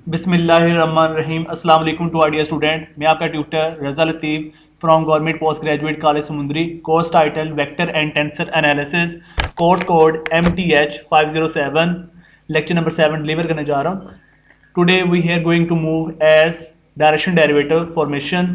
बिस्मिल्लाहिर्रहमानिर्रहीम। अस्सलाम वालेकुम टू आर डियर स्टूडेंट। मैं आपका tutor Raza Latif from government post graduate college Samundri. Course title vector and tensor analysis, course code MTH 507, lecture number 7 deliver करने जा रहा हूँ। Today we are going to move as direction derivative formation.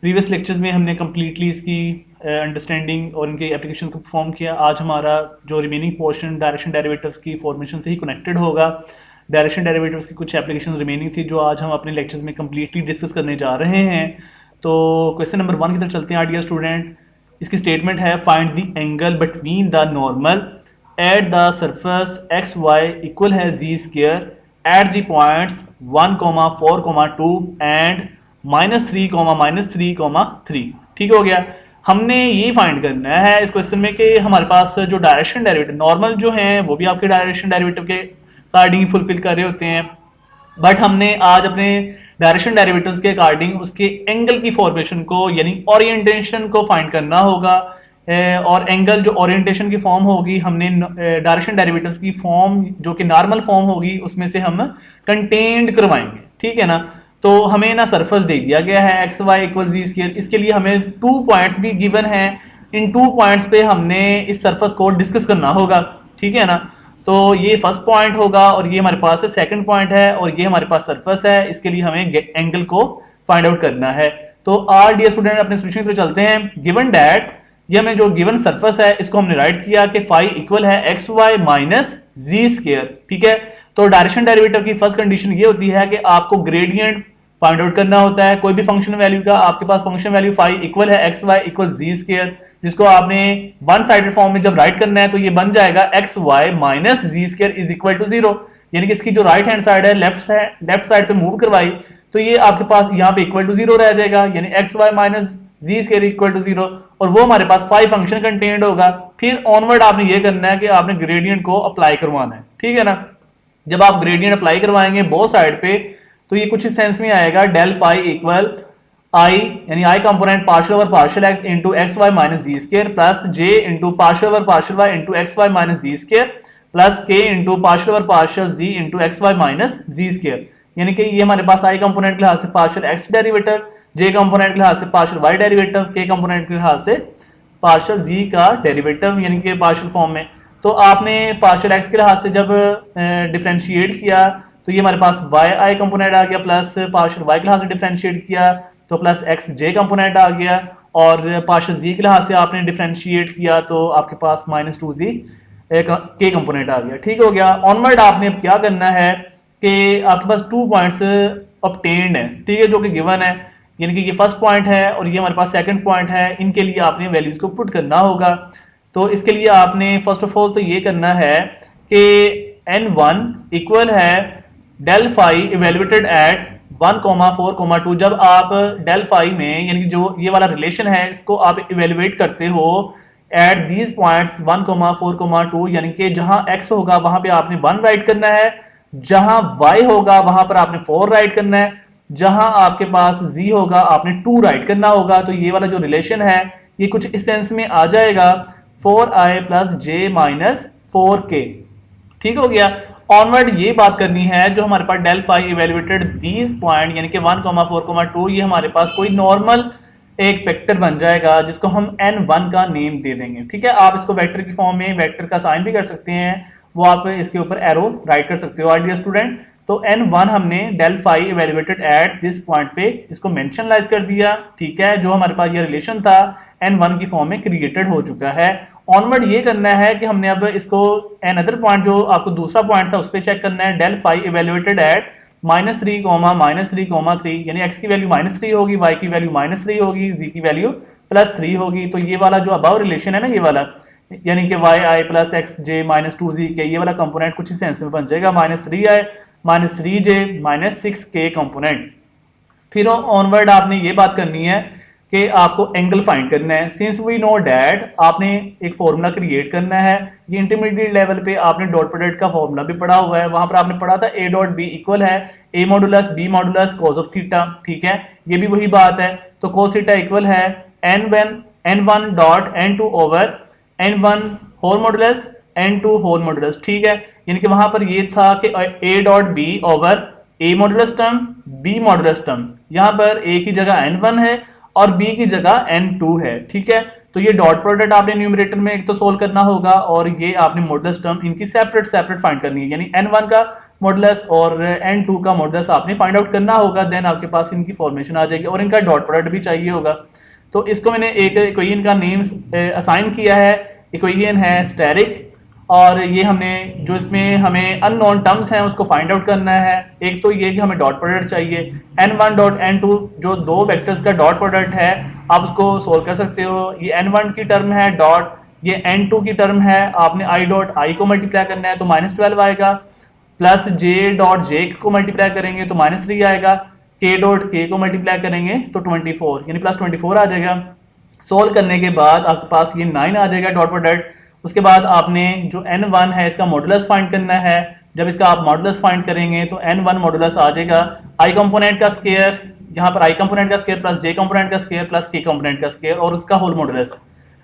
Previous lectures में हमने completely इसकी understanding और इनके application को परफॉर्म किया। आज हमारा जो रिमेनिंग पोर्शन डायरेक्शन डेरिवेटिव्स की फॉर्मेशन से ही कनेक्टेड होगा। डायरेक्शन डेरिवेटिव्स की कुछ एप्लीकेशन रिमेनिंग थी जो आज हम अपने लेक्चर्स में कम्प्लीटली डिस्कस करने जा रहे हैं। तो क्वेश्चन नंबर 1 की तरफ चलते हैं डियर स्टूडेंट। इसकी स्टेटमेंट है find the angle between the normal at the surface x y equal है z square at the points 1,4,2 and -3,-3,3। ठीक हो गया। हमने ये फाइंड करना है इस क्वेश्चन में कि हमारे पास जो डायरेक्शन डेरिवेटिव नॉर्मल जो है वो भी आपके डायरेक्शन डेरिवेटिव के अकॉर्डिंग फुलफिल कर रहे होते हैं, बट हमने आज अपने डायरेक्शन डेरिवेटिव्स के अकॉर्डिंग उसके एंगल की फॉर्मेशन को यानी ओरिएंटेशन को फाइंड करना होगा। और एंगल जो ओरिएंटेशन की फॉर्म होगी हमने डायरेक्शन डेरिवेटिव्स की फॉर्म जो कि नॉर्मल फॉर्म होगी उसमें से हम कंटेन्ड करवाएंगे। ठीक है ना। तो हमें ना सरफेस दे दिया गया है एक्स वाई इक्वल जी स्क्वायर। इसके लिए हमें 2 पॉइंट्स भी गिवन है। इन 2 पॉइंट्स पे हमने इस सरफेस को डिस्कस करना होगा। ठीक है ना। तो ये फर्स्ट पॉइंट होगा और ये हमारे पास सेकंड पॉइंट है और ये हमारे पास सरफेस है। इसके लिए हमें एंगल को फाइंड आउट करना है। तो आर डियर स्टूडेंट अपने सोल्यूशन की तरफ चलते हैं। गिवन दैट ये हमें जो गिवन सरफेस है इसको हमने राइट किया कि फाई इक्वल है x y minus z square. ठीक है। तो डायरेक्शन डेरिवेटिव की फर्स्ट कंडीशन ये होती है कि आपको ग्रेडियंट फाइंड आउट करना होता है कोई भी फंक्शन वैल्यू का। आपके पास फंक्शन वैल्यू फाई इक्वल है एक्स वाई इक्वल जी स्क्वायर, जिसको आपने वन साइडेड फॉर्म में जब राइट करना है तो ये बन जाएगा x y minus z square is equal to 0। यानी कि इसकी जो राइट हैंड साइड है लेफ्ट साइड पे मूव करवाई तो ये आपके पास यहाँ पे इक्वल टू 0 रह जाएगा, यानी x y minus z square equal to 0। और वो हमारे पास 5 फंक्शन कंटेन्ड होगा। फिर ऑनवर्ड आपने ये करना है कि आपने ग्रेडियंट को अप्लाई करवाना है। ठीक है ना। जब आप ग्रेडियंट अप्लाई करवाएंगे बोथ साइड पे तो ये कुछ इस सेंस में आएगा डेल फाई इक्वल आई यानी i component partial over partial x into x y minus z square plus j into partial over partial y into x y minus z square plus k into partial over partial z into x y minus z square. यानी कि ये हमारे पास आई component के लिहाज से partial x derivative, जे component के लिहाज से पार्शियल वाई डेरिवेटिव, के कंपोनेंट के लिहाज से पार्शियल जी का डेरिवेटिव यानी कि पार्शियल फॉर्म में। तो आपने पार्शियल एक्स के लिहाज से जब डिफ्रेंशिएट किया तो ये हमारे पास वाई आई कंपोनेंट आ गया, प्लस पार्शियल वाई के लिहाज से डिफ्रेंशिएट किया तो प्लस एक्स जे कंपोनेंट आ गया, और पार्शियल जी के लिहाज से आपने डिफ्रेंशिएट किया तो आपके पास -2z के कंपोनेंट आ गया। ठीक हो गया। ऑनवर्ड आपने अब क्या करना है कि आपके पास 2 पॉइंट्स ऑब्टेन्ड है। ठीक है, जो कि गिवन है, यानी कि ये फर्स्ट पॉइंट है और ये हमारे पास सेकंड पॉइंट है। इनके लिए आपने वैल्यूज को पुट करना होगा। तो इसके लिए आपने फर्स्ट ऑफ ऑल तो ये करना है कि n1 इक्वल है डेल फाई इवेल्युएटेड एट 1,4,2। जब आप डेल फाई में यानी कि जो ये वाला रिलेशन है इसको आप इवेल्युएट करते हो एट दीज पॉइंट्स 1,4,2, यानी कि जहां x होगा वहां पे आपने 1 राइट करना है, जहां y होगा वहां पर आपने 4 राइट करना है, जहां आपके पास z होगा आपने 2 राइट करना होगा। तो ये वाला जो रिलेशन है ये कुछ इस सेंस में आ जाएगा 4i प्लस जे माइनस 4k। ठीक हो गया। ऑनवर्ड ये बात करनी है जो हमारे पास del phi evaluated these point यानी कि 1,4,2 ये हमारे पास कोई नॉर्मल एक वेक्टर बन जाएगा जिसको हम n1 का नेम दे देंगे। ठीक है। आप इसको वेक्टर की फॉर्म में वेक्टर का साइन भी कर सकते हैं, वो आप इसके ऊपर एरो राइट कर सकते हो डियर स्टूडेंट। तो n1 हमने del phi evaluated at this point पे इसको मेंशनलाइज कर दिया। ठीक है। जो हमारे पास ये रिलेशन था n1 की फॉर्म में क्रिएटेड हो चुका है। ऑनवर्ड ये करना है कि हमने अब इसको एन अदर पॉइंट जो आपको दूसरा पॉइंट था उस पर चेक करना है। डेल फाई इवेल्युएटेड एट -3,-3,3 यानी x की वैल्यू -3 होगी, y की वैल्यू -3 होगी, z की वैल्यू +3 होगी। तो ये वाला जो अबव रिलेशन है ना ये वाला यानी कि yi प्लस एक्स जे -2z के ये वाला कंपोनेंट कुछ इस सेंस में बन जाएगा -3i -3j -6k कंपोनेंट। फिर ऑनवर्ड आपने ये बात करनी है कि आपको एंगल फाइंड करना है। सिंस वी नो डैट आपने एक फॉर्मूला क्रिएट करना है। ये इंटरमीडिएट लेवल पे आपने डॉट प्रोडक्ट का फॉर्मूला भी पढ़ा हुआ है। वहां पर आपने पढ़ा था a डॉट बी इक्वल है a modulus b modulus cos of theta. ठीक है, ये भी वही बात है। तो cos थीटा इक्वल है n1 dot n2 over n1 whole modulus n2 whole modulus. ठीक है, यानी कि वहां पर ये था कि a dot b over a modulus term, b modulus term, यहां पर ए की जगह n1 है और बी की जगह n2 है, ठीक है। तो ये डॉट प्रोडक्ट आपने न्यूमरेटर में एक तो सोल्व करना होगा और ये आपने मॉडुलस टर्म इनकी सेपरेट सेपरेट फाइंड करनी है, यानी n1 का मॉडुलस और n2 का मॉडुलस आपने फाइंड आउट करना होगा, देन आपके पास इनकी फॉर्मेशन आ जाएगी और इनका डॉट प्रोडक्ट भी चाहिए होगा। तो इसको मैंने एक इक्वेशन का नेम असाइन किया है, इक्वेशन है स्टेरिक, और ये हमने जो इसमें हमें अननोन टर्म्स हैं उसको फाइंड आउट करना है। एक तो ये कि हमें डॉट प्रोडक्ट चाहिए, n1 डॉट n2 जो दो वेक्टर्स का डॉट प्रोडक्ट है आप उसको सोल्व कर सकते हो। ये n1 की टर्म है डॉट, ये n2 की टर्म है, आपने i डॉट i को मल्टीप्लाई करना है तो -12 आएगा, प्लस j डॉट j को मल्टीप्लाई करेंगे तो -3 आएगा, k डॉट k को मल्टीप्लाई करेंगे तो 24 यानी +24 आ जाएगा। सोल्व करने के बाद आपके पास ये 9 आ जाएगा डॉट प्रोडक्ट। उसके बाद आपने जो n1 है इसका मॉडुलस फाइंड करना है। जब इसका आप मॉडुलस फाइंड करेंगे तो n1 मॉडुलस आ जाएगा i कंपोनेंट का स्क्वायर, यहाँ पर i कंपोनेंट का स्क्वायर प्लस j कंपोनेंट का स्क्वायर प्लस k कंपोनेंट का स्क्वायर और उसका whole modulus,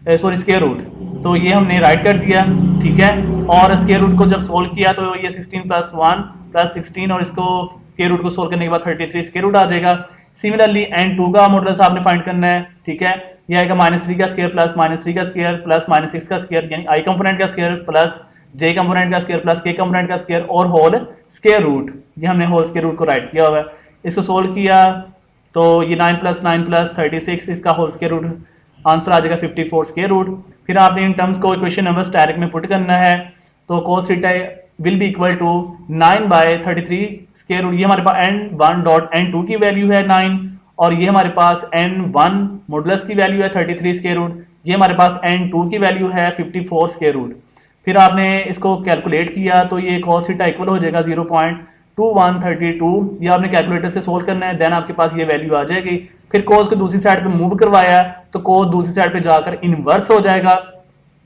sorry square root. तो ये हमने राइट कर दिया, ठीक है। और स्क्वायर रूट को जब सोल्व किया तो ये 16 + 1 + 16 और इसको स्क्वायर रूट को सोल्व करने के बाद 33 स्क्वायर रूट आ जाएगा। सिमिलरली n2 का मॉडुलस आपने फाइंड करना है, ठीक है। ये आएगा -3 का स्क्वायर प्लस -3 का स्क्वायर प्लस -6 का स्क्वायर, यानी i कंपोनेंट का स्क्वायर प्लस j कंपोनेंट का स्क्वायर प्लस k कंपोनेंट का स्क्वायर और होल स्क्वायर रूट। ये हमने होल स्क्वायर रूट को राइट किया हुआ है। इसको सोल्व किया तो ये 9 + 9 + 36, इसका होल स्क्वायर रूट आंसर आ जाएगा 54 स्क्वायर रूट। फिर आपने इन टर्म्स को इक्वेशन नंबर स्टेरिक में पुट करना है, तो cos theta will be equal to 9/33 square root. ये हमारे पास n1 डॉट n2 की वैल्यू है 9 और ये हमारे पास n1 मॉडुलस की वैल्यू है 33 स्क्वायर रूट, ये हमारे पास n2 की वैल्यू है 54 स्क्वायर रूट। फिर आपने इसको कैलकुलेट किया तो ये cos थीटा इक्वल हो जाएगा 0.2132। ये आपने कैलकुलेटर से सोल्व करना है, देन आपके पास ये वैल्यू आ जाएगी। फिर cos को दूसरी साइड पे मूव करवाया तो cos दूसरी साइड पे जाकर इनवर्स हो जाएगा,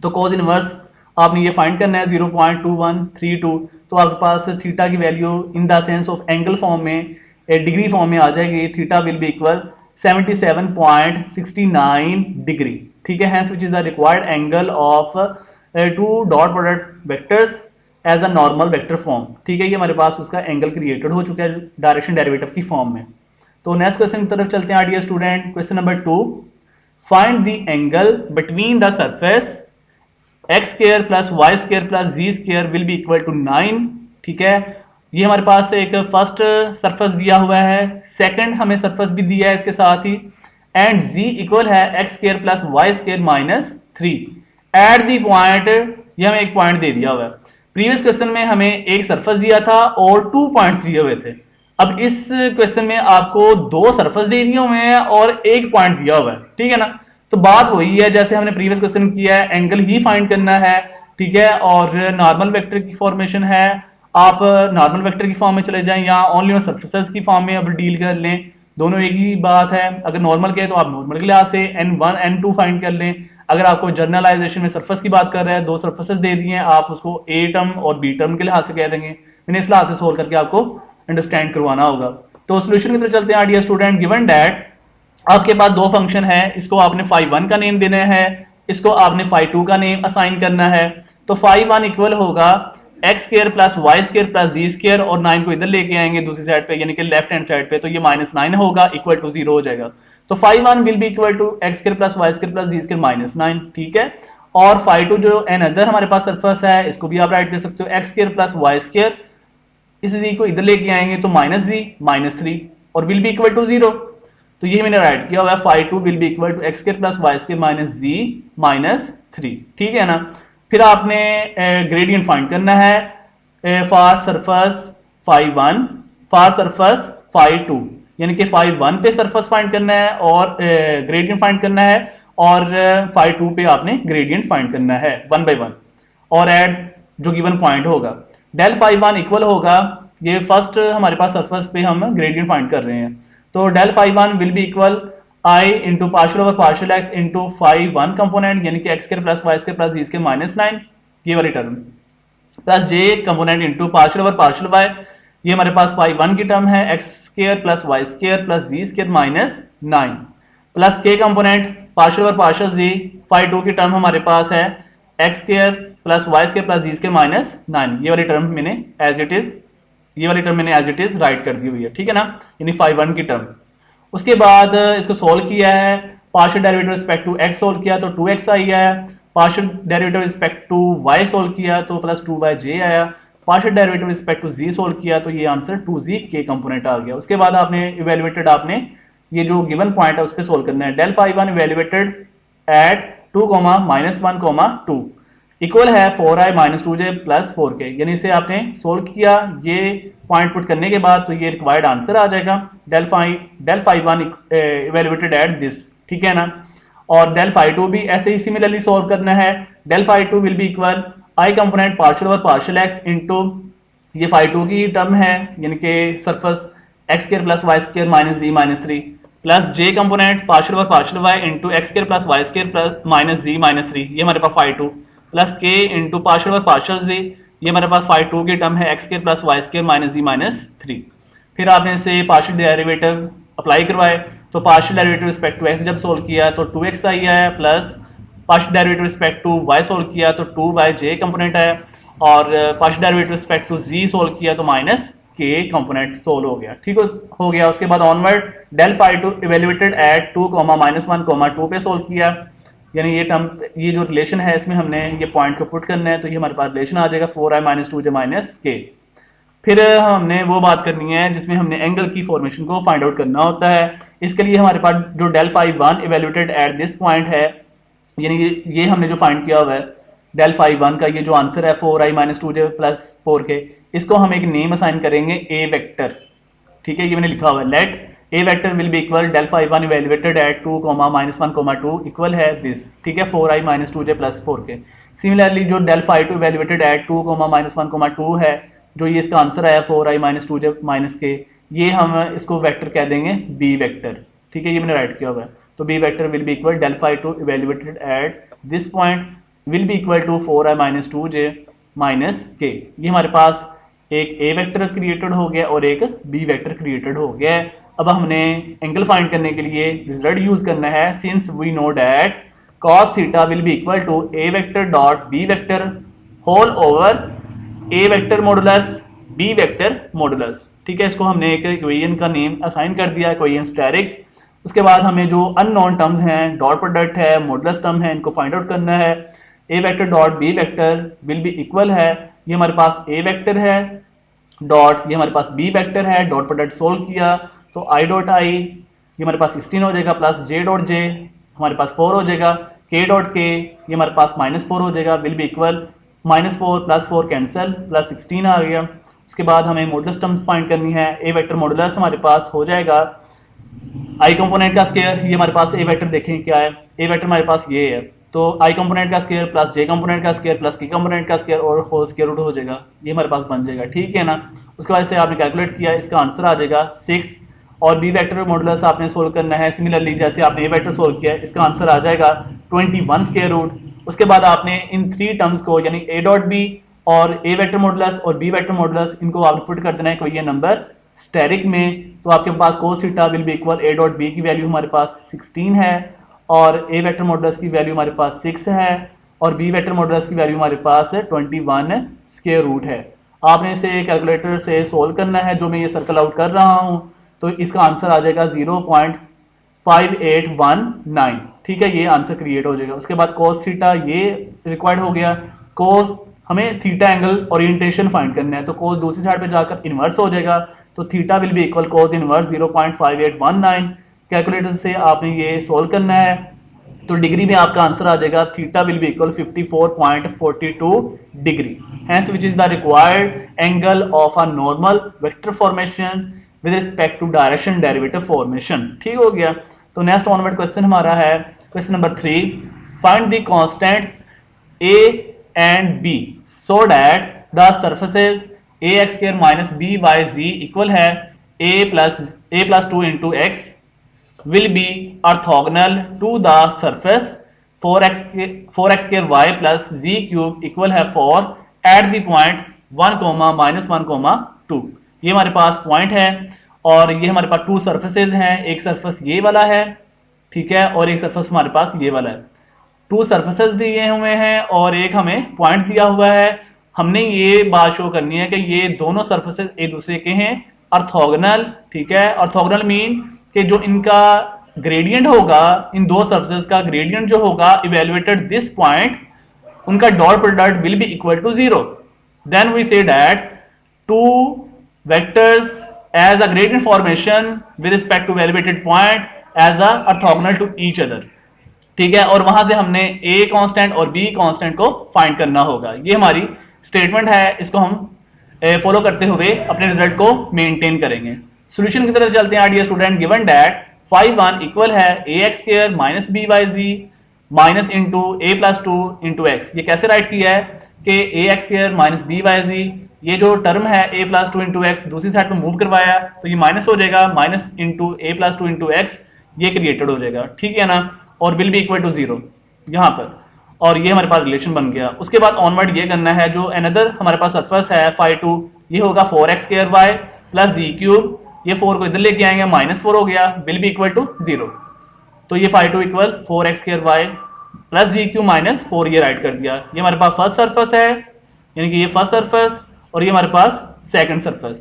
तो cos इनवर्स आपने ये फाइंड करना है 0.2132। तो आपके पास थीटा की value in the sense of angle form में, डिग्री फॉर्म में आ जाएगी। Theta will be equal 77.69 degree, ठीक है। Hence which is the required angle of two dot product vectors as a normal vector form, ठीक है। ये हमारे पास उसका एंगल क्रिएटेड हो चुका है डायरेक्शन डेरिवेटिव की फॉर्म में। तो नेक्स्ट क्वेश्चन की तरफ चलते हैं dear student. Question number 2, find the angle between the surface x² + y² + z² will be equal to 9, ठीक है। ये हमारे पास एक फर्स्ट सरफेस दिया हुआ है, सेकंड हमें सरफेस भी दिया है इसके साथ ही, एंड z इक्वल है x² + y² - 3 at the point. ये हमें एक पॉइंट दे दिया हुआ है। प्रीवियस क्वेश्चन में हमें एक सरफेस दिया था और 2 पॉइंट्स दिए हुए थे। अब इस क्वेश्चन में आपको 2 सरफेस दे दिए हुए हैं और एक पॉइंट दिया हुआ है, ठीक है ना। तो बात वही है जैसे हमने प्रीवियस क्वेश्चन किया है, एंगल ही फाइंड करना है, ठीक है। और नॉर्मल वेक्टर की फॉर्मेशन है, आप नॉर्मल वेक्टर की फॉर्म में चले जाएं या ओनली ऑन सरफेसेस की फॉर्म में अब डील कर लें, दोनों एक ही बात है। अगर नॉर्मल के तो आप नॉर्मल के लिहाज से n1 n2 फाइंड कर लें। अगर आपको जनरलाइजेशन में सरफेस की बात कर रहे हैं, 2 सरफेसेस दे दिए हैं, आप उसको a टर्म और b टर्म के लिहाज से कह देंगे। मैंने इस लिहाज से सोल्व करके आपको अंडरस्टैंड करवाना होगा। तो सोल्यूशन की तरफ चलते हैं डियर स्टूडेंट। गिवन दैट आपके पास 2 फंक्शन है, इसको आपने phi1 का नेम देना है, इसको आपने phi2 का नेम असाइन करना है। तो phi1 इक्वल होगा x² + y² + z² और 9 को इधर लेके आएंगे दूसरी साइड पे, यानी कि लेफ्ट हैंड साइड पे, तो ये -9 होगा इक्वल टू 0 हो जाएगा। तो phi1 will be equal to x² + y² + z² -9, ठीक है। और phi2 जो अनदर हमारे पास सरफेस है, इसको भी आप राइट कर सकते हो x² + y², इस z को इधर लेके आएंगे तो -z -3 और विल बी इक्वल टू 0। तो ये मैंने राइट किया हुआ है, phi2 will be equal to x² + y² - z -3, ठीक है ना। फिर आपने ग्रेडियंट फाइंड करना है for surface phi1, for surface phi2, यानी कि phi1 पे सरफेस फाइंड करना है और ग्रेडियंट फाइंड करना है, और phi2 पे आपने ग्रेडियंट फाइंड करना है 1 by 1 और एट जो गिवन पॉइंट होगा। डेल phi1 इक्वल होगा, ये फर्स्ट हमारे पास सरफेस पे हम ग्रेडियंट फाइंड कर रहे हैं, तो del phi1 will be equal I into partial over partial x into phi1 component, यानी कि x² + y² + z² -9, ये वाली term, plus j component into partial over partial y, ये हमारे पास phi1 की टर्म है x² + y² + z² -9, plus k component partial over partial z, phi2 की term हमारे पास है x² + y² + z² -9, ये वाली टर्म मैंने एज इट इज ये वाली टर्म मैंने एज इट इज राइट कर दी हुई है, ठीक है ना, यानी फाई 1 की टर्म। उसके बाद इसको सोल्व किया है, partial derivative respect to x solve किया तो 2x आया है, partial derivative respect to y solve किया तो प्लस 2y आया, partial derivative respect to z solve किया तो ये आंसर 2z के कंपोनेंट आ गया। उसके बाद आपने इवेल्युएटेड, आपने ये जो गिवन पॉइंट है उस पर सोल्व करना है। Del phi 1 evaluated at 2, -1, 2 equal है 4i - 2j प्लस 4k, यानी इसे आपने सोल्व किया, ये पॉइंट पुट करने के बाद तो ये रिक्वायर्ड आंसर आ जाएगा del phi 1 evaluated at this, ठीक है ना। और डेल फाई 2 भी ऐसे ही सिमिलरली सोल्व करना है। Del phi 2 will be equal i component partial over partial x into ये फाई 2 की टर्म है, यानी कि surface x square plus y square minus z minus 3 plus j component partial over partial y into x square plus y square plus minus z minus 3, ये हमारे पास phi 2 plus k into partial over partial z, ये हमारे पास phi 2 की term है x square plus y square minus z minus 3। फिर आपने इसे पार्शियल डेरिवेटिव अप्लाई करवाए तो partial derivative respect to x जब सोल्व किया तो 2x आई है, plus partial derivative respect to y solve किया तो 2y कंपोनेंट है, और partial derivative respect to z solve किया तो माइनस k कंपोनेंट सोल्व हो गया, ठीक हो गया। उसके बाद onward del phi 2 evaluated at 2, -1, 2 पे सोल्व किया, यानी ये टर्म, ये जो रिलेशन है इसमें हमने ये पॉइंट को पुट करना है तो ये हमारे पास रिलेशन आ जाएगा 4i - 2j - k। फिर हमने वो बात करनी है जिसमें हमने एंगल की फॉर्मेशन को फाइंड आउट करना होता है। इसके लिए हमारे पास जो del phi 1 evaluated at this point है, यानी ये हमने जो फाइंड किया हुआ है डेल फाई 1 का, ये जो आंसर है 4i - 2j प्लस 4k, इसको हम एक नेम असाइन करेंगे ए वेक्टर, ठीक है, ये मैंने लिखा हुआ है। Let a vector will be equal del phi 1 evaluated at 2, -1, 2 equal है दिस, ठीक है, 4i - 2j plus 4k। Similarly जो डेल फाई 2 इवेल्युएटेड एट 2, -1, 2 है, जो ये इसका आंसर आया 4i - 2j - k, ये हम इसको वेक्टर कह देंगे बी वेक्टर, ठीक है, ये मैंने राइट किया हुआ है। तो b vector will be equal del phi 2 evaluated at this point will be equal to 4i - 2j - k। ये हमारे पास एक ए वेक्टर क्रिएटेड हो गया और एक बी वेक्टर क्रिएटेड हो गया। अब हमने एंगल फाइंड करने के लिए रिजल्ट यूज करना है, since we know that cos theta will be equal to a vector dot b vector whole over a vector modulus b vector modulus, ठीक है। इसको हमने एक इक्वेशन का नेम असाइन कर दिया, इक्वेशन स्टेरिक। उसके बाद हमें जो अननोन टर्म्स हैं, डॉट प्रोडक्ट है, मॉडुलस टर्म है, इनको फाइंड आउट करना है। A vector dot b vector will be equal है, ये हमारे पास ए वेक्टर है डॉट, ये हमारे पास बी वेक्टर है, डॉट प्रोडक्ट सोल्व किया तो आई डॉट आई, ये हमारे पास 16 हो जाएगा, प्लस जे डॉट जे हमारे पास 4 हो जाएगा, के डॉट के ये हमारे पास -4 हो जाएगा, will be equal -4 plus 4 cancel, plus 16 आ गया। उसके बाद हमें मॉडुलस टर्म फाइंड करनी है। ए वेक्टर मॉडुलस हमारे पास हो जाएगा आई कंपोनेंट का स्क्वायर, ये हमारे पास ए वेक्टर देखें क्या है, ए वेक्टर हमारे पास ये है, तो आई कंपोनेंट का स्क्वायर प्लस जे कंपोनेंट का स्क्वायर प्लस के कंपोनेंट का स्क्वायर और होल स्क्वायर रूट हो जाएगा, ये हमारे पास बन जाएगा, ठीक है ना। उसके बाद से आपने कैलकुलेट किया, इसका आंसर आ जाएगा 6, और बी वेक्टर मॉडुलस आपने सोल्व करना है सिमिलरली जैसे आपने ए वेक्टर सोल्व किया, इसका आंसर आ जाएगा 21 स्क्वायर रूट। उसके बाद आपने इन 3 टर्म्स को, यानी ए डॉट बी और ए वेक्टर मॉडुलस और बी वेक्टर मॉडुलस, इनको आप पुट कर देना है कोई ये नंबर स्टेरिक में, तो आपके पास cos theta will be equal a dot b की वैल्यू हमारे पास 16 है, और ए वेक्टर मॉडुलस की वैल्यू हमारे पास 6 है, और बी वेक्टर मॉडुलस की वैल्यू हमारे पास 21 स्क्वायर रूट है। आपने इसे कैलकुलेटर से सोल्व करना है, जो मैं ये सर्कल आउट कर रहा हूँ, तो इसका आंसर आ जाएगा 0.5819, ठीक है, ये आंसर क्रिएट हो जाएगा। उसके बाद cos थीटा ये रिक्वायर्ड हो गया, cos हमें थीटा एंगल ओरिएंटेशन फाइंड करना है, तो cos दूसरी साइड पे जाकर इन्वर्स हो जाएगा, तो theta will be equal cos inverse 0.5819। Calculator से आपने ये सोल्व करना है, तो डिग्री में आपका आंसर आ जाएगा theta will be equal 54.42 degree, hence which is the required angle of a normal vector formation with respect to direction derivative formation, ठीक हो गया। तो नेक्स्ट ऑनवर्ड क्वेश्चन हमारा है question number 3, find the constants a and b so that the surfaces ax square minus byz equal है a plus 2 into x will be orthogonal to the surface 4x square y plus z cube equal है 4 at the point 1, -1, 2। ये हमारे पास point है और ये हमारे पास 2 surfaces हैं, एक सरफेस ये वाला है, ठीक है, और एक सरफेस हमारे पास ये वाला है। 2 सरफेसेस दिए हुए हैं और एक हमें पॉइंट दिया हुआ है। हमने ये बात शो करनी है कि ये दोनों सरफेसेस एक दूसरे के हैं ऑर्थोगोनल, ठीक है। ऑर्थोगोनल मीन कि जो इनका ग्रेडियंट होगा, इन दो सरफेसेस का ग्रेडियंट जो होगा इवेल्युएटेड दिस पॉइंट, उनका dot product will be equal to 0। Then we say that two vectors as a gradient formation with respect to evaluated point as a orthogonal to each other, ठीक है। और वहां से हमने a constant और b constant को find करना होगा। ये हमारी स्टेटमेंट है, इसको हम फॉलो करते हुए अपने रिजल्ट को मेंटेन करेंगे। सॉल्यूशन की तरफ चलते हैं dear student. Given that phi one equal है ax square minus b y z minus into a plus two into x. ये कैसे राइट किया है कि a x square minus b y z, ये जो टर्म है a plus two into x दूसरी साइड पर मूव करवाया तो ये माइनस हो जाएगा, minus into a plus two into x ये क्रिएटेड हो जाएगा, ठीक है ना। और विल बी इक्वल टू 0 यहाँ पर, और ये हमारे पास रिलेशन बन गया। उसके बाद ऑनवर्ड ये करना है, जो अनदर हमारे पास सरफेस है फाई टू, ये होगा 4x square y plus z cube, ये 4 को इधर लेके आएंगे माइनस 4 हो गया, विल बी इक्वल टू 0। तो ये phi two equal 4x square y plus z cube minus 4 ये राइट कर दिया। ये हमारे पास फर्स्ट सरफेस है, यानी कि ये फर्स्ट सरफेस, और ये हमारे पास सेकंड सरफेस।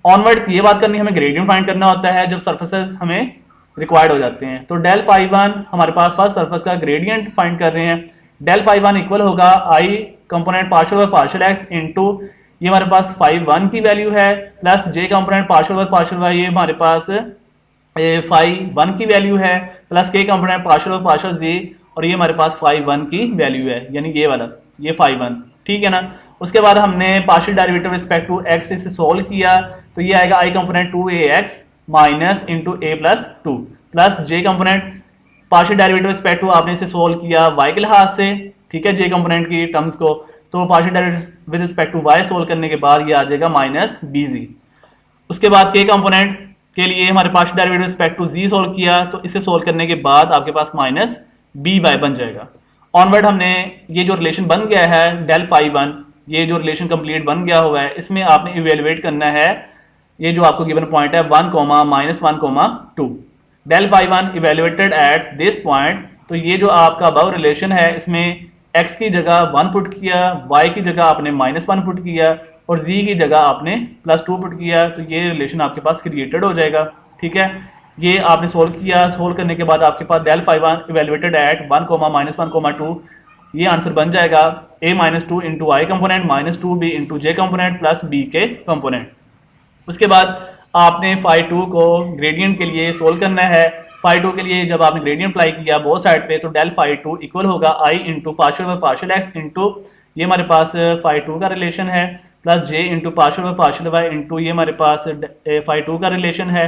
ऑनवर्ड ये बात करनी है, हमें ग्रेडियंट फाइंड करना होता है जब सरफेसेस हमें रिक्वायर्ड हो जाते हैं। तो डेल फाई वन हमारे पास फर्स्ट सरफेस का ग्रेडियंट फाइंड कर रहे हैं। डेल फाई वन इक्वल होगा i component partial by partial x into ये हमारे पास फाई वन की वैल्यू है plus j component partial by partial y, ये हमारे पास फाई वन की वैल्यू है plus k component partial by partial z, और ये हमारे पास फाई वन की वैल्यू है, यानी ये वाला ये फाई वन, ठीक है ना। उसके बाद हमने partial derivative respect to x इसे सोल्व किया, तो ये आएगा i component 2ax minus into a plus two plus j component partial derivative respect to आपने इसे सोल्व किया y के लिहाज से, ठीक है, जे कंपोनेंट की टर्म्स को। तो partial derivative with respect to y solve करने के बाद ये आ जाएगा माइनस bg। उसके बाद के कंपोनेंट के लिए हमारे partial derivative respect to z solve किया, तो इसे सोल्व करने के बाद आपके पास माइनस by बन जाएगा। ऑनवर्ड हमने ये जो रिलेशन बन गया है डेल फाई वन, ये जो रिलेशन कंप्लीट बन गया हुआ है, इसमें आपने इवेलुएट करना है ये जो आपको गिवन पॉइंट है 1, -1, 2। Del phi one evaluated at this point, तो ये जो आपका अबव रिलेशन है इसमें x की जगह 1 पुट किया, y की जगह आपने -1 पुट किया और z की जगह आपने +2 पुट किया, तो ये रिलेशन आपके पास क्रिएटेड हो जाएगा, ठीक है। ये आपने सोल्व किया, सोल्व करने के बाद आपके पास del phi one evaluated at 1, -1, 2, ये आंसर बन जाएगा a-2 into i component minus 2b into j component plus b k component. उसके बाद आपने फाई टू को ग्रेडियंट के लिए सोल्व करना है। फाई टू के लिए जब आपने ग्रेडियंट अप्लाई किया बोथ साइड पे, तो डेल फाई टू इक्वल होगा i into partial by partial x into ये हमारे पास फाई टू का रिलेशन है plus j into partial by partial y into ये हमारे पास फाई टू का रिलेशन है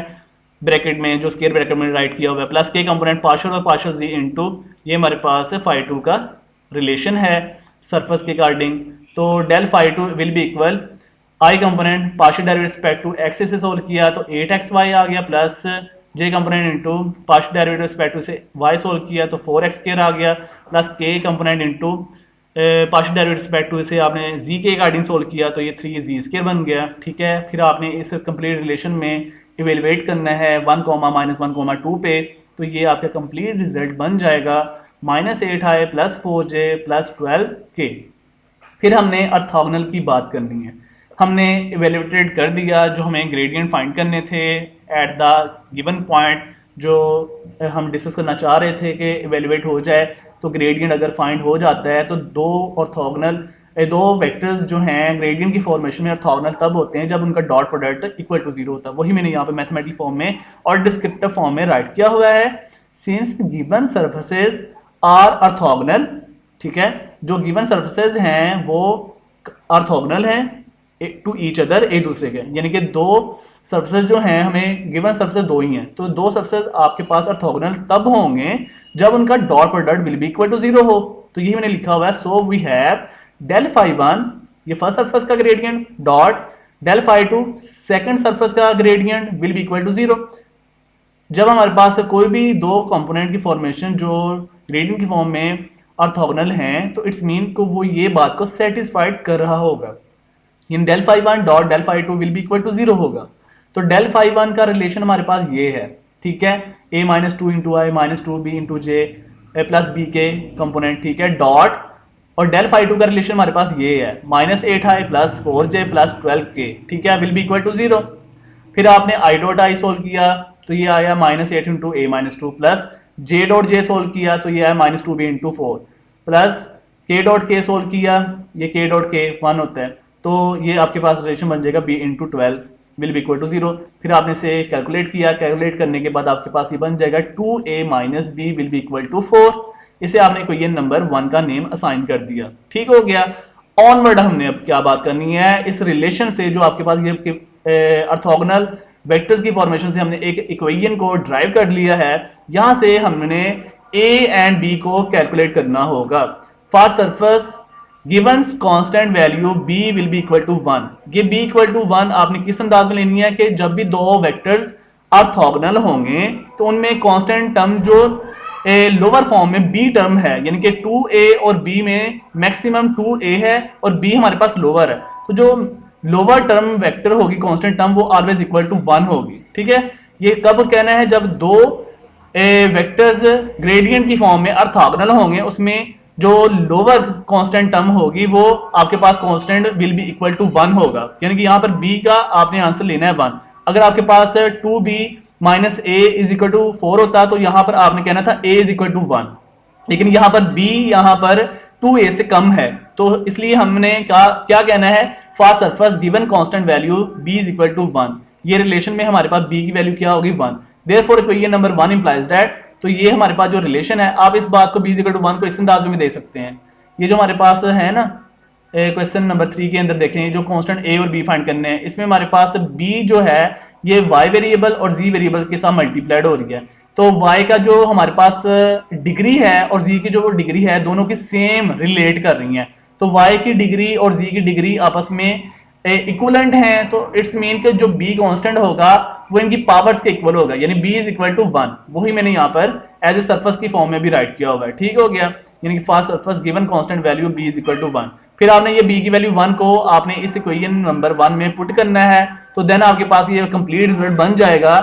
ब्रैकेट में जो स्क्वायर ब्रैकेट में राइट किया हुआ है plus k component partial by partial z into ये हमारे पास फाई टू का रिलेशन है सरफेस के अकॉर्डिंग। तो del phi two will be equal i component partial derivative respect to x से सोल्व किया तो 8xy आ गया plus j component into partial derivative respect to से y सोल्व किया तो 4x स्क्वायर आ गया plus k component into partial derivative respect to इसे आपने z के अकॉर्डिंग सोल्व किया तो ये 3z स्क्वायर बन गया, ठीक है। फिर आपने इस कंप्लीट रिलेशन में इवेलुएट करना है 1, -1, 2 पे, तो ये आपका कंप्लीट रिजल्ट बन जाएगा -8i plus 4j plus 12k। फिर हमने ऑर्थोगोनल की बात करनी है। हमने इवेल्युएटेड कर दिया जो हमें ग्रेडियंट फाइंड करने थे एट द गिवन पॉइंट, जो हम डिस्कस करना चाह रहे थे कि इवेल्युएट हो जाए। तो ग्रेडियंट अगर फाइंड हो जाता है तो दो वेक्टर्स जो हैं ग्रेडियंट की फॉर्मेशन में ऑर्थोगोनल तब होते हैं जब उनका डॉट प्रोडक्ट इक्वल टू 0 होता है। वही मैंने यहाँ पे मैथमेटिकल फॉर्म में और डिस्क्रिप्टिव फॉर्म में राइट किया हुआ है। Since given surfaces are orthogonal, ठीक है, जो गिवन सर्फेसेज हैं वो ऑर्थोगोनल हैं टू ईच अदर, एक दूसरे के, यानी कि दो सर्फेसेज जो हैं हमें गिवन सर्फेसेज दो ही हैं, तो दो सर्फेसेज आपके पास ऑर्थोगोनल तब होंगे जब उनका dot product will be equal to 0 हो। तो यही मैंने लिखा हुआ है। So we have del phi one ये फर्स्ट सर्फेस का gradient dot del phi two second surface का gradient will be equal to 0। जब हमारे पास कोई भी दो कंपोनेंट की फॉर्मेशन जो ग्रेडियंट की फॉर्म में ऑर्थोगोनल हैं तो इट्स मीन को वो ये बात को सेटिस्फाइड कर रहा होगा। इन del phi one dot del phi two will be equal to 0 होगा। तो डेल फाई वन का रिलेशन हमारे पास ये है, ठीक है, a-2 into i -2b into j plus b k component, ठीक है, डॉट और डेल फाई टू का रिलेशन हमारे पास ये है -8i plus 4j plus 12k, ठीक है, विल बी इक्वल टू 0। फिर आपने आई डॉट आई सोल्व किया तो ये आया -8 into a minus 2 plus j dot J solve किया तो ये आया -2b into 4 plus k dot k solve किया, ये k डॉट k 1 होता है तो ये आपके पास रिलेशन बन जाएगा b into 12 will be equal to 0। फिर आपने इसे कैलकुलेट किया, कैलकुलेट करने के बाद आपके पास ये बन जाएगा 2a minus b will be equal to 4। इसे आपने क्वेश्चन नंबर 1 का नेम असाइन कर दिया, ठीक हो गया। ऑनवर्ड हमने अब क्या बात करनी है, इस रिलेशन से जो आपके पास ये ऑर्थोगोनल वेक्टर्स की फॉर्मेशन से हमने एक इक्वेशन को ड्राइव कर लिया है। यहां से हमने a एंड b को कैलकुलेट करना होगा। For surface given constant value b will be equal to 1। ये b इक्वल टू 1 आपने किस अंदाज में लेनी है कि जब भी दो वेक्टर्स ऑर्थोगोनल होंगे तो उनमें कांस्टेंट टर्म जो लोअर फॉर्म में b टर्म है, यानी कि 2a और b में मैक्सिमम 2a है और b हमारे पास लोअर है, तो जो लोअर टर्म वेक्टर होगी कांस्टेंट टर्म वो ऑलवेज इक्वल टू 1 होगी, ठीक है। ये कब कहना है, जब दो वेक्टर्स ग्रेडियंट की फॉर्म में ऑर्थोगोनल होंगे, उसमें जो लोअर कांस्टेंट टर्म होगी वो आपके पास constant will be equal to 1 होगा, यानी कि यहाँ पर b का आपने आंसर लेना है 1। अगर आपके पास 2b minus a is equal to 4 होता तो यहाँ पर आपने कहना था a इज इक्वल टू 1, लेकिन यहाँ पर b यहाँ पर 2a से कम है, तो इसलिए हमने क्या कहना है, for surface given constant value b is equal to 1। ये रिलेशन में हमारे पास b की वैल्यू क्या होगी 1, therefore equation number 1 implies that. तो ये हमारे पास जो रिलेशन है, आप इस बात को b इज इक्वल टू 1 को इस अंदाज में भी दे सकते हैं। ये जो हमारे पास है ना क्वेश्चन नंबर 3 के अंदर देखें, जो कांस्टेंट a और b फाइंड करने हैं, इसमें हमारे पास b जो है ये y वेरिएबल और z वेरिएबल के साथ मल्टीप्लाइड हो रही है, तो y का जो हमारे पास डिग्री है और z की जो डिग्री है दोनों की सेम रिलेट कर रही हैं, तो y की डिग्री और z की डिग्री आपस में इक्वलेंट हैं, तो इट्स मीन कि जो b कांस्टेंट होगा वो इनकी पावर्स के इक्वल होगा, यानी b इज इक्वल टू 1। वही मैंने यहाँ पर एज ए सरफेस की फॉर्म में भी राइट किया हुआ है, ठीक हो गया, यानी कि for surface given constant value b is equal to 1। फिर आपने ये b की वैल्यू 1 को आपने इस इक्वेशन नंबर 1 में पुट करना है, तो देन आपके पास ये कंप्लीट रिजल्ट बन जाएगा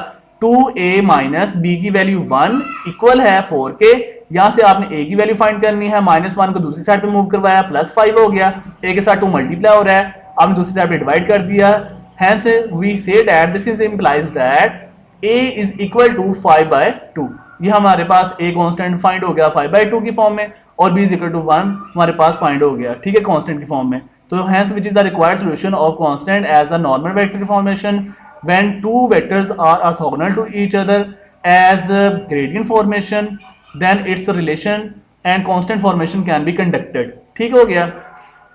2a माइनस b की वैल्यू 1 इक्वल है 4k। यहां से आपने a की वैल्यू फाइंड करनी है, -1 को दूसरी साइड पे मूव करवाया, +5 हो गया, a के साथ 2 मल्टीप्लाई हो रहा है, आपने दूसरी साइड पे डिवाइड कर दिया। Hence we say that this is implies that a is equal to 5/2। ये हमारे पास a कांस्टेंट फाइंड हो गया 5/2 की फॉर्म में और b is equal to 1 हमारे पास फाइंड हो गया, ठीक है, कांस्टेंट की फॉर्म में। तो hence which is the required solution of constant as a normal vector formation when two vectors are orthogonal to each other as a gradient formation, then its relation and constant formation can be conducted। ठीक हो गया।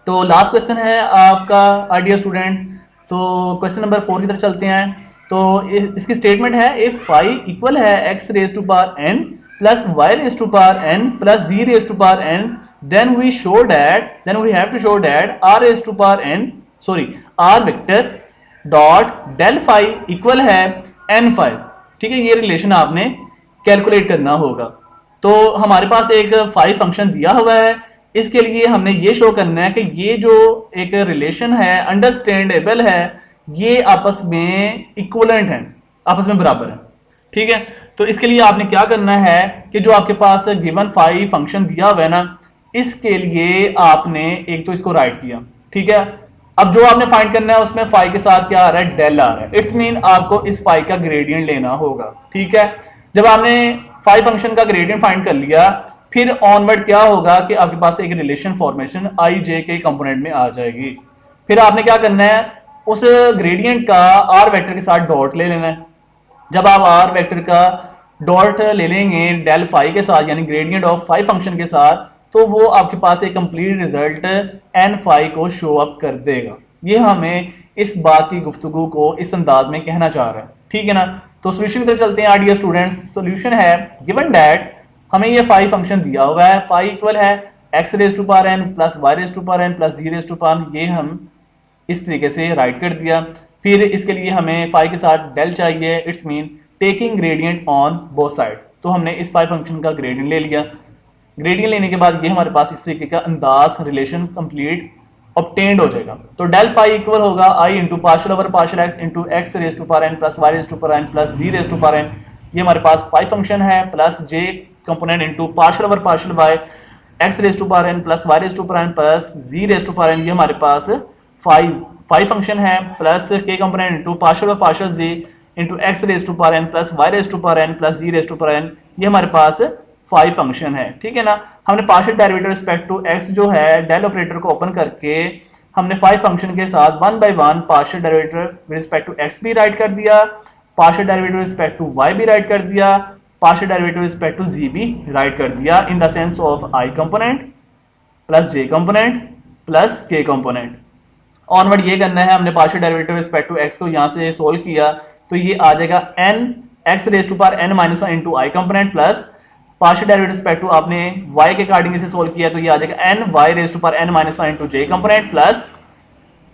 तो last question है आपका idea student, तो question number 4 की तरफ चलते हैं। तो इसकी स्टेटमेंट है इफ फाई इक्वल है x raise to power n plus y raise to power n plus z raise to power n, then we have to show that r raise to power n r vector dot del phi equal है n phi, ठीक है। ये relation आपने calculate करना होगा। तो हमारे पास एक फाई फंक्शन दिया हुआ है, इसके लिए हमने ये शो करना है कि ये जो एक रिलेशन है अंडरस्टैंडेबल है, ये आपस में इक्वलेंट है, आपस में बराबर है, ठीक है। तो इसके लिए आपने क्या करना है कि जो आपके पास गिवन फाई फंक्शन दिया हुआ है ना, इसके लिए आपने एक तो इसको राइट किया, ठीक है। अब जो आपने फाइंड करना है उसमें फाई के साथ क्या आ रहा है, डेल आ रहा है, इट्स मीन आपको इस फाई का ग्रेडियंट लेना होगा, ठीक है। जब आपने फाई फंक्शन का ग्रेडियंट फाइंड कर लिया, फिर ऑनवर्ड क्या होगा कि आपके पास एक रिलेशन फॉर्मेशन आई जे के कंपोनेंट में आ जाएगी। फिर आपने क्या करना है, उस ग्रेडियंट का आर वेक्टर के साथ डॉट ले लेना है। जब आप आर वेक्टर का डॉट ले लेंगे डेल फाई के साथ, यानी ग्रेडियंट ऑफ फाई फंक्शन के साथ, तो वो आपके पास एक कंप्लीट रिजल्ट एन फाई को शो अप कर देगा। ये हमें इस बात की गुफ्तगू को इस अंदाज में कहना चाह रहा है, ठीक है ना। तो सोल्यूशन की तरफ चलते हैं आइडिया स्टूडेंट्स। सोल्यूशन है गिवन दैट हमें ये फाई फंक्शन दिया हुआ है, फाई इक्वल है x raise to power n plus y raise to power n plus z raise to power, ये हम इस तरीके से राइट कर दिया। फिर इसके लिए हमें फाई के साथ डेल चाहिए, it's mean taking gradient on both side. तो हमने इस फाई फंक्शन का ग्रेडियंट ले लिया। ग्रेडियंट लेने के बाद ये हमारे पास इस तरीके का अंदाज रिलेशन कंप्लीट ऑब्टेन्ड हो जाएगा। तो डेल फाई इक्वल होगा i into partial over partial x into x raise to power n plus y raise to power n plus z raise to power n। ये हमारे पास फाई फंक्शन है plus j component into partial over partial y x raise to power n plus y raise to power n plus z raise to power n, ये हमारे पास five function है, plus k component into partial of partial z into x raise to power n plus y raise to power n plus z raise to power n, ये हमारे पास 5 function है। ठीक है ना, हमने partial derivative respect to x जो है del operator को ओपन करके हमने 5 फंक्शन के साथ 1 by 1 partial derivative respect to x भी राइट कर दिया, partial derivative respect to y भी राइट कर दिया, partial derivative respect to z भी राइट कर दिया in the sense of i component plus j component plus k component. Onward ये करना है, हमने partial derivative respect to x को यहाँ से सोल्व किया तो ये आ जाएगा n x raise to power n minus one into i component plus partial derivative respect to आपने y के अकॉर्डिंग इसे सोल्व किया तो ये आ जाएगा n y raise to power n minus one into j component plus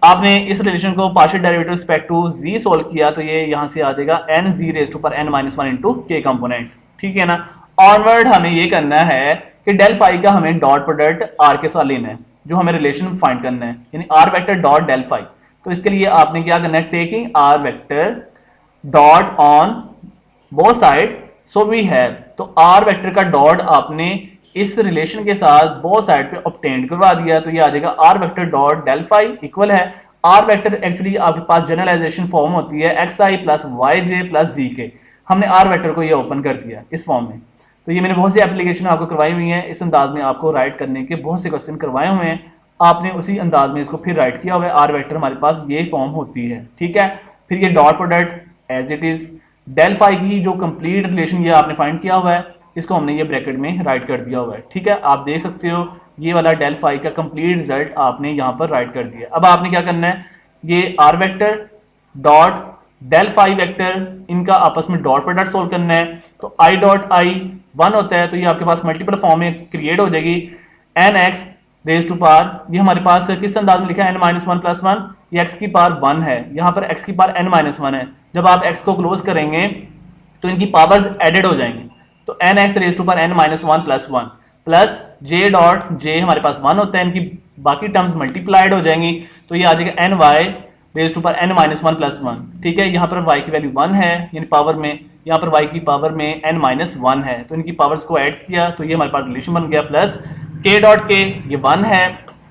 आपने इस रिलेशन को partial derivative respect to z solve किया तो ये यहां से आ जाएगा n z raise to power n minus one into k component. ठीक है ना, ऑनवर्ड हमें ये करना है कि डेल फाई का हमें डॉट प्रोडक्ट r के साथ लेना है, जो हमें रिलेशन फाइंड करना है, यानी r vector dot del phi. तो इसके लिए आपने क्या करना है, taking r vector dot on both side so we have, तो r वेक्टर का डॉट आपने इस रिलेशन के साथ बोथ साइड पे ऑब्टेन करवा दिया तो ये आ जाएगा r vector dot del phi equal है, r वेक्टर एक्चुअली आपके पास जनरलाइजेशन फॉर्म होती है xi plus y j plus z k, हमने r वेक्टर को ये ओपन कर दिया इस फॉर्म में। तो ये मैंने बहुत सी एप्लीकेशन आपको करवाई हुई है, इस अंदाज में आपको राइट करने के बहुत से क्वेश्चन करवाए हुए हैं, आपने उसी अंदाज में इसको फिर राइट किया हुआ है, r वेक्टर हमारे पास ये फॉर्म होती है। ठीक है, फिर ये dot product as it is del phi की जो कंप्लीट रिलेशन ये आपने फाइंड किया हुआ है, इसको हमने ये ब्रैकेट में राइट कर दिया हुआ है। ठीक है, आप देख सकते हो ये वाला डेल फाई का कंप्लीट रिजल्ट आपने यहाँ पर राइट कर दिया। अब आपने क्या करना है, ये r vector dot del phi vector इनका आपस में डॉट प्रोडक्ट सोल्व करना है। तो आई डॉट आई 1 होता है तो ये आपके पास मल्टीपल फॉर्म में क्रिएट हो जाएगी, n x raise to power, ये हमारे पास किस अंदाज में लिखा है, n minus one plus one, ये एक्स की पावर 1 है, यहाँ पर एक्स की पावर एन माइनस वन है। जब आप एक्स को क्लोज करेंगे तो इनकी पावर्स एडेड हो जाएंगे, तो n x raise to power n minus one plus j dot j हमारे पास 1 होता है, इनकी बाकी टर्म्स मल्टीप्लाइड हो जाएंगी तो ये आ जाएगा n y raise to power n minus one plus one. ठीक है, यहाँ पर y की वैल्यू 1 है यानी पावर में, यहाँ पर y की पावर में n माइनस वन है, तो इनकी पावर्स को ऐड किया तो ये हमारे पास रिलेशन बन गया, प्लस k डॉट के ये 1 है,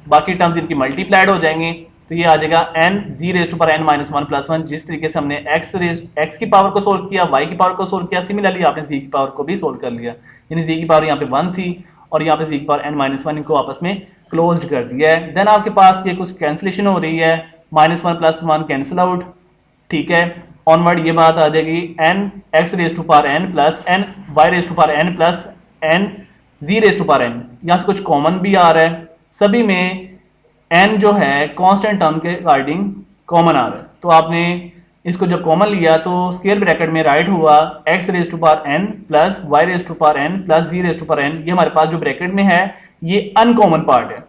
बाकी टर्म्स इनकी मल्टीप्लाइड हो जाएंगी तो ये आ जाएगा n z raise to power n minus one plus one. जिस तरीके से हमने एक्स की पावर को सोल्व किया, y की पावर को सोल्व किया, सिमिलरली आपने z की पावर को भी सोल्व कर लिया, यानी z की पावर यहाँ पे 1 थी और यहाँ पे z की पावर n माइनस वन, इनको आपस में क्लोज्ड कर दिया है। देन आपके पास ये कुछ कैंसिलेशन हो रही है, minus one plus one cancel out. ठीक है, ऑनवर्ड ये बात आ जाएगी n x raise to power n plus n y raise to power n plus n z raise to power n, यहाँ से कुछ कॉमन भी आ रहा है, सभी में n जो है कांस्टेंट टर्म के अकॉर्डिंग कॉमन आ रहा है, तो आपने इसको जब कॉमन लिया तो स्क्वायर ब्रैकेट में राइट हुआ x raise to power n plus y raise to power n plus z raise to power n, ये हमारे पास जो ब्रैकेट में है ये अनकॉमन पार्ट है,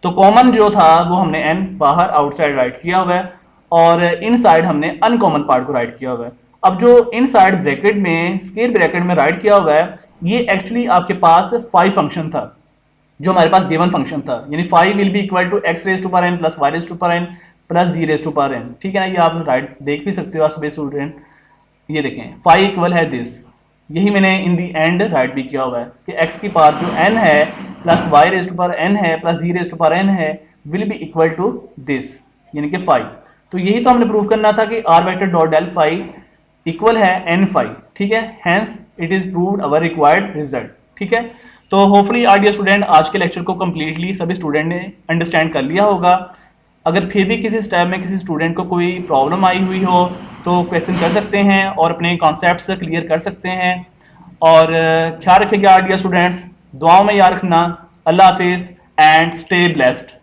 तो कॉमन जो था वो हमने n बाहर आउटसाइड राइट किया हुआ है और इनसाइड हमने अनकॉमन पार्ट को राइट किया हुआ है। अब जो इनसाइड ब्रैकेट में स्क्वायर ब्रैकेट में राइट किया हुआ है ये एक्चुअली आपके पास 5 फंक्शन था जो हमारे पास गिवन फंक्शन था, यानी 5 will be equal to x raise to power n plus y raise to power n plus z raise to power n. ठीक है ना, ये आप राइट देख भी सकते हो सभी स्टूडेंट, ये देखें 5 इक्वल है दिस, यही मैंने इन दी एंड राइट भी किया हुआ है कि एक्स की पावर जो n है plus y raise to power n है plus z raise to power n है will be equal to this, यानी कि 5। तो यही तो हमने प्रूव करना था कि r vector dot del phi equal है n फाई। ठीक है, hence it is proved our required result. ठीक है, तो होपफुली डियर स्टूडेंट आज के लेक्चर को कम्प्लीटली सभी स्टूडेंट ने अंडरस्टैंड कर लिया होगा। अगर फिर भी किसी स्टेप में किसी स्टूडेंट को कोई प्रॉब्लम आई हुई हो तो क्वेश्चन कर सकते हैं और अपने कॉन्सेप्ट्स क्लियर कर सकते हैं। और ख्याल रखिएगा डियर स्टूडेंट्स, दुआओं में याद रखना। अल्लाह हाफिज़ एंड स्टे ब्लेस्ड।